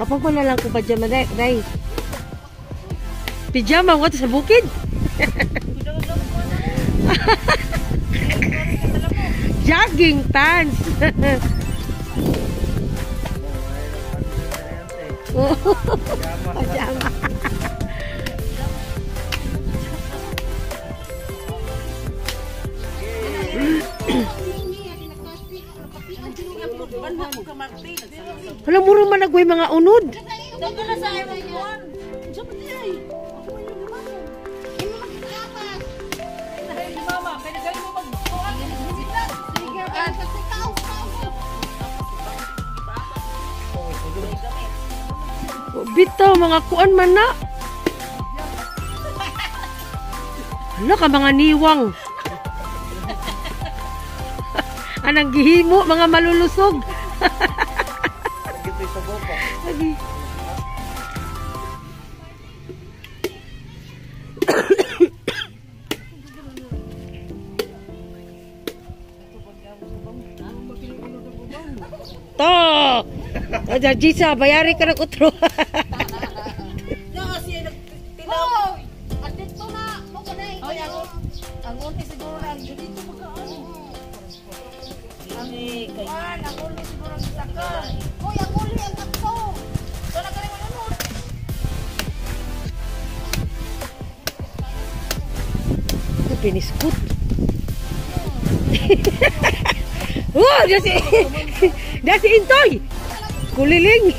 Kapag ko na lang ko pajama, Day. Pijama mo sa bukid. Jogging pants. Pajama. Wala murang managway mga unod. Bitaw mga kuan man na. Hala ka mga niwang. Anang gihimo mga malulusog. Lagi. To. Ada Jisa bayari ka ng utro. Piniskut. Oh, dasi intoy. Kuliling.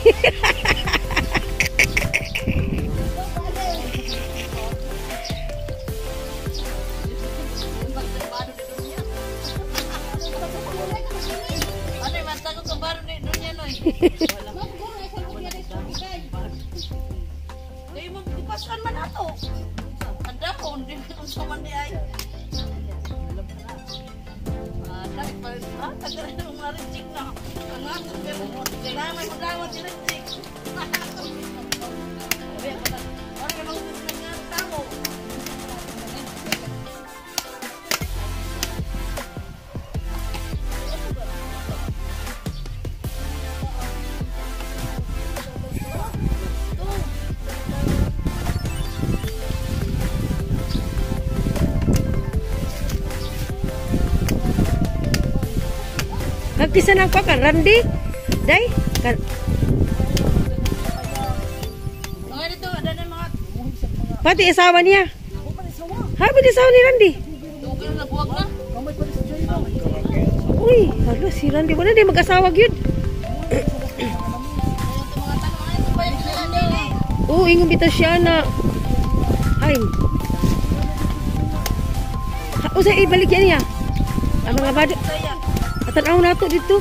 Kisan ako kan Randy, Day kan. Pati asawa niya. Habis asawa ni Randy. Uy, halo si Randy mana dia mag-asawa gyud. Oh, ingon bitaw siya na. Ay. Usay ibalik niya. Ang mga bado. Tanaw na to dito.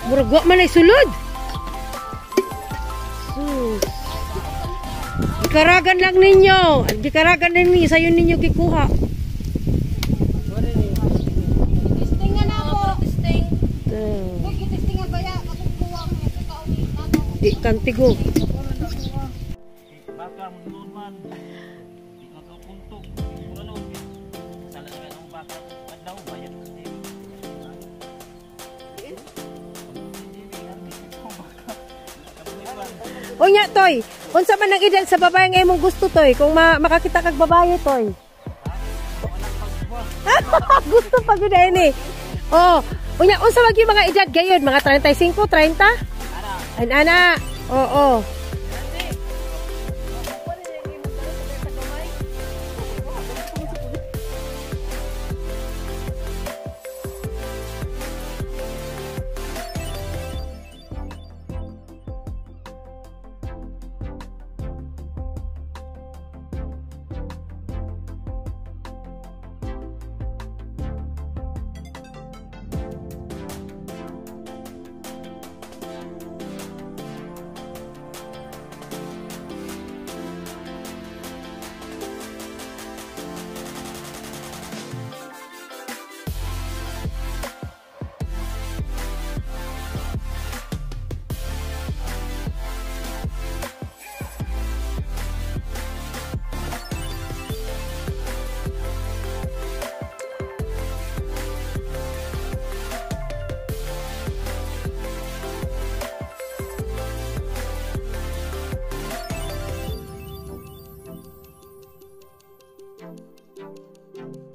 Murag wa man ay sulod. Sus. Ikaragan lang ninyo. Ikaragan din ninyo. Sayo ninyo kikuha. Testingan ako. Testing. Testingan ba ya? Ako kuha ko. Di kantigo. O nya toy, unsa man ang edad sa babae nga imong gusto toy? Kung makakita kag babae toy. Gusto pa gud ini. Oh, unya unsa man gyud mga edad gayud? Mga 35, 30? Ana. Oo. Bye.